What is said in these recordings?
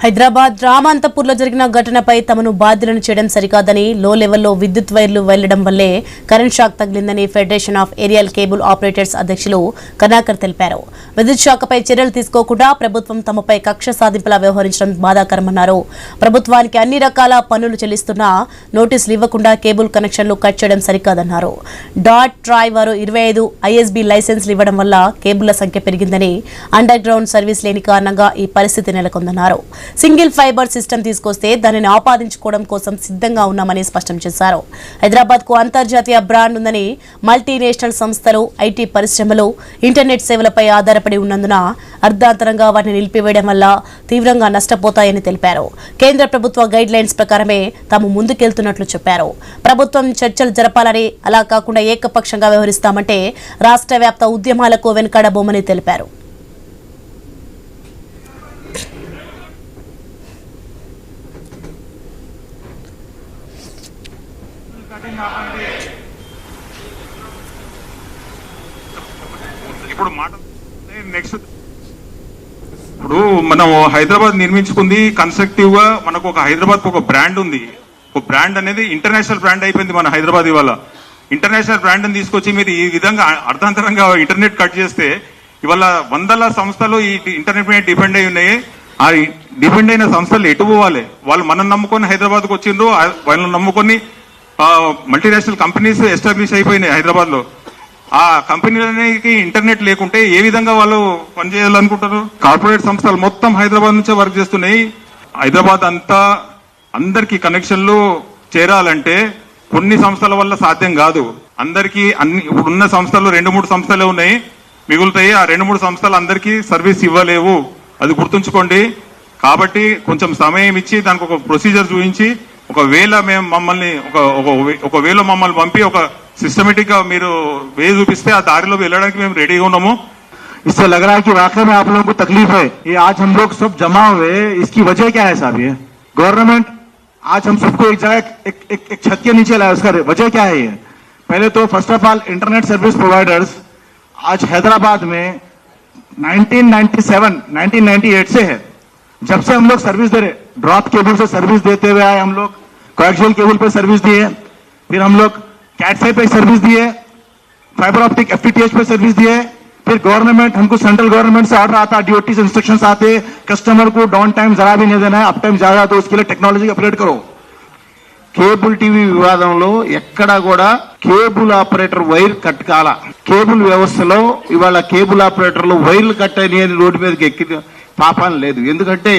హైదరాబాద్ రామాంతపూర్లో జరిగిన ఘటనపై తమను బాధ్యులను చేయడం సరికాదని, లో లెవెల్లో విద్యుత్ వైర్లు వెళ్లడం వల్లే కరెంట్ షాక్ తగిలిందని federation of aerial cable operators అధ్యక్షులు కర్ణాకర్ తెలిపారు. విద్యుత్ శాఖపై చర్యలు తీసుకోకుండా ప్రభుత్వం తమపై కక్ష సాధింపులా వ్యవహరించడం బాధాకరమన్నారు. ప్రభుత్వానికి అన్ని రకాల పన్నులు చెల్లిస్తున్నా నోటీసులు ఇవ్వకుండా కేబుల్ కనెక్షన్లు కట్ చేయడం సరికాదన్నారు. ట్రాయ్ వారు 25 ఐఎస్బీ లైసెన్సులు ఇవ్వడం వల్ల కేబుళ్ల సంఖ్య పెరిగిందని, అండర్ గ్రౌండ్ సర్వీస్ లేని కారణంగా ఈ పరిస్థితి నెలకొందన్నారు. సింగిల్ ఫైబర్ సిస్టమ్ తీసుకొస్తే దానిని ఆపాదించుకోవడం కోసం సిద్ధంగా ఉన్నామని స్పష్టం చేశారు. హైదరాబాద్ కు అంతర్జాతీయ బ్రాండ్ ఉందని, మల్టీనేషనల్ సంస్థలు, ఐటీ పరిశ్రమలు ఇంటర్నెట్ సేవలపై ఆధారపడి ఉన్నందున అర్ధాంతరంగా వాటిని నిలిపివేయడం వల్ల తీవ్రంగా నష్టపోతాయని తెలిపారు. కేంద్ర ప్రభుత్వ గైడ్ లైన్స్ ప్రకారమే తాము ముందుకెళ్తున్నట్లు చెప్పారు. ప్రభుత్వం చర్చలు జరపాలని, అలా కాకుండా ఏకపక్షంగా వ్యవహరిస్తామంటే రాష్ట్ర వ్యాప్త ఉద్యమాలకు వెనుకాడబోమని తెలిపారు. ఇప్పుడు మనం హైదరాబాద్ నిర్మించుకుంది కన్స్ట్రక్టివ్ గా. మనకు ఒక హైదరాబాద్ ఒక బ్రాండ్ ఉంది. ఒక బ్రాండ్ అనేది ఇంటర్నేషనల్ బ్రాండ్ అయిపోయింది మన హైదరాబాద్. ఇవాళ ఇంటర్నేషనల్ బ్రాండ్ తీసుకొచ్చి మీరు ఈ విధంగా అర్థాంతరంగా ఇంటర్నెట్ కట్ చేస్తే ఇవాళ వందల సంస్థలు ఈ ఇంటర్నెట్ మీద డిపెండ్ అయి ఉన్నాయి. ఆ డిపెండ్ అయిన సంస్థలు ఎటు పోవాలి? వాళ్ళు మనం నమ్ముకొని హైదరాబాద్కు వచ్చిండ్రు. వాళ్ళని నమ్ముకొని మల్టీనేషనల్ కంపెనీస్ ఎస్టాబ్లిష్ అయిపోయినాయి హైదరాబాద్ లో. ఆ కంపెనీలకి ఇంటర్నెట్ లేకుంటే ఏ విధంగా వాళ్ళు పనిచేయాలనుకుంటారు? కార్పొరేట్ సంస్థలు మొత్తం హైదరాబాద్ నుంచే వర్క్ చేస్తున్నాయి. హైదరాబాద్ అంతా అందరికి కనెక్షన్లు చేరాలంటే కొన్ని సంస్థల వల్ల సాధ్యం కాదు. అందరికీ ఇప్పుడున్న సంస్థలు 2-3 సంస్థలే ఉన్నాయి, మిగులుతాయి. ఆ 2-3 సంస్థలు అందరికీ సర్వీస్ ఇవ్వలేవు, అది గుర్తుంచుకోండి. కాబట్టి కొంచెం సమయం ఇచ్చి దానికి ఒక ప్రొసీజర్ చూపించి, ఒకవేళ మేము ఒకవేళ మమ్మల్ని పంపి ఒక सिस्टमेटिक का మీరు వే చూపిస్తే ఆ దారిలో వెళ్ళడానికి మేము రెడీగా ఉన్నాము. इससे लग रहा है कि वाकई में आप लोगों को तकलीफ है. ये आज हम लोग सब जमा हुए, इसकी वजह क्या है साहब? ये गवर्नमेंट आज हम सबको एक जगह एक छत के नीचे लाया, उसका वजह क्या है? ये पहले तो first of all internet service providers आज हैदराबाद में 1998 से है, जब से हम लोग सर्विस दे रहे. ड्रॉप केबल से सर्विस देते हुए आए हम लोग, कोएक्सियल केबल पे सर्विस दिए, फिर हम लोग कैट5 पे सर्विस दिए, फाइबर ऑप्टिक FTTH पे सर्विस दिए. फिर गवर्नमेंट हमको सेंट्रल गवर्नमेंट से ऑर्डर आता, DOT से इंस्ट्रक्शंस आते, कस्टमर को डाउन टाइम जरा भी नहीं देना है, अप टाइम ज्यादा तो उसके लिए टेक्नोलॉजी अपग्रेड करो. కేబుల్ టీవీ వివాదంలో ఎక్కడా కూడా కేబుల్ ఆపరేటర్ వైర్ కట్ కాల. కేబుల్ వ్యవస్థలో ఇవాళ కేబుల్ ఆపరేటర్లు వైర్లు కట్ అని రోడ్డు మీదకి ఎక్కి పాపాన్ని లేదు. ఎందుకంటే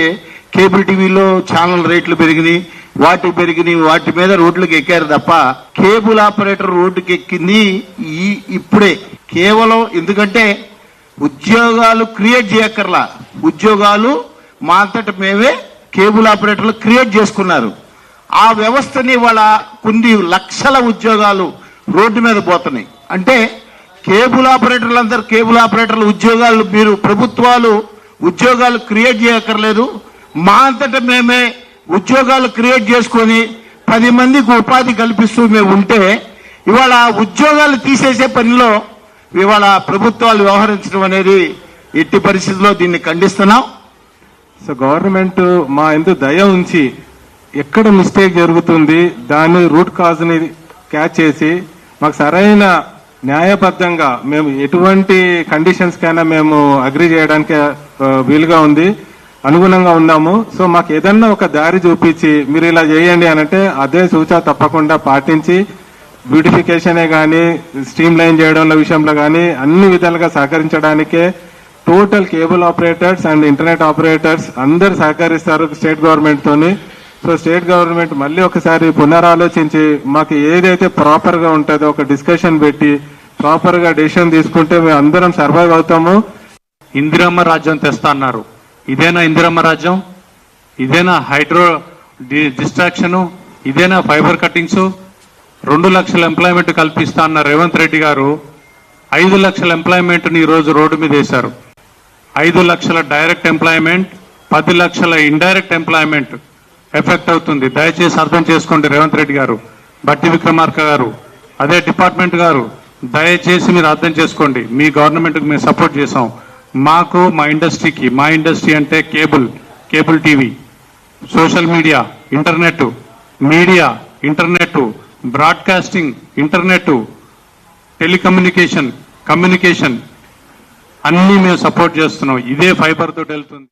కేబుల్ టీవీలో ఛానల్ రేట్లు పెరిగినాయి, వాటి మీద రోడ్లకు ఎక్కారు తప్ప కేబుల్ ఆపరేటర్ రోడ్డుకి ఎక్కింది ఇప్పుడే కేవలం. ఎందుకంటే ఉద్యోగాలు క్రియేట్ చేయక్కర్లా, ఉద్యోగాలు మా అంతట మేమే కేబుల్ ఆపరేటర్లు క్రియేట్ చేసుకున్నారు. ఆ వ్యవస్థని వాళ్ళ కొన్ని లక్షల ఉద్యోగాలు రోడ్డు మీద పోతున్నాయి. అంటే కేబుల్ ఆపరేటర్లు ఉద్యోగాలు, మీరు ప్రభుత్వాలు ఉద్యోగాలు క్రియేట్ చేయక్కర్లేదు, మా అంతట మేమే ఉద్యోగాలు క్రియేట్ చేసుకొని 10 మందికి ఉపాధి కల్పిస్తూ మేము ఉంటే, ఇవాళ ఉద్యోగాలు తీసేసే పనిలో ఇవాళ ప్రభుత్వాలు వ్యవహరించడం అనేది ఎట్టి పరిస్థితుల్లో దీన్ని ఖండిస్తున్నాం. సో గవర్నమెంట్ మా ఎందుకు దయ ఉంచి ఎక్కడ మిస్టేక్ జరుగుతుంది దాని రూట్ కాజ్ ని క్యాచ్ చేసి మాకు సరైన న్యాయబద్ధంగా మేము ఎటువంటి కండిషన్స్ కైనా మేము అగ్రి చేయడానికి వీలుగా ఉంది, అనుగుణంగా ఉన్నాము. సో మాకు ఏదన్నా ఒక దారి చూపించి మీరు ఇలా చేయండి అనంటే అదే సూచన తప్పకుండా పాటించి బ్యూటిఫికేషనే కానీ స్ట్రీమ్ లైన్ చేయడంలో విషయంలో కానీ అన్ని విధాలుగా సహకరించడానికే total cable operators and internet operators అందరు సహకరిస్తారు స్టేట్ గవర్నమెంట్ తోని. సో స్టేట్ గవర్నమెంట్ మళ్ళీ ఒకసారి పునరాలోచించి మాకు ఏదైతే ప్రాపర్ గా ఉంటుందో ఒక డిస్కషన్ పెట్టి ప్రాపర్ గా డెసిషన్ తీసుకుంటే మేము అందరం సర్వైవ్ అవుతాము. ఇందిరమ్మ రాజ్యం తెస్తా అన్నారు. ఇదేనా ఇందిరమ్మ రాజ్యం? ఇదేనా హైడ్రో డిస్ట్రాక్షన్? ఇదేనా ఫైబర్ కటింగ్స్? 2 లక్షల ఎంప్లాయ్మెంట్ కల్పిస్తా అన్న రేవంత్ రెడ్డి గారు 5 లక్షల ఎంప్లాయ్మెంట్ ని ఈ రోజు రోడ్డు మీద వేశారు. 5 లక్షల డైరెక్ట్ ఎంప్లాయ్మెంట్, 10 లక్షల ఇండైరెక్ట్ ఎంప్లాయ్మెంట్ ఎఫెక్ట్ అవుతుంది. దయచేసి అర్థం చేసుకోండి రేవంత్ రెడ్డి గారు, బట్టి విక్రమార్క గారు, అదే డిపార్ట్మెంట్ గారు, దయచేసి మీరు అర్థం చేసుకోండి. మీ గవర్నమెంట్కి మేము సపోర్ట్ చేసాం. మాకు మా ఇండస్ట్రీకి, మా ఇండస్ట్రీ అంటే cable TV social media, internet, media, internet, broadcasting, internet, telecommunication, communication అన్నీ మేము సపోర్ట్ చేస్తున్నాం. ఇదే ఫైబర్ తోటి వెళ్తుంది.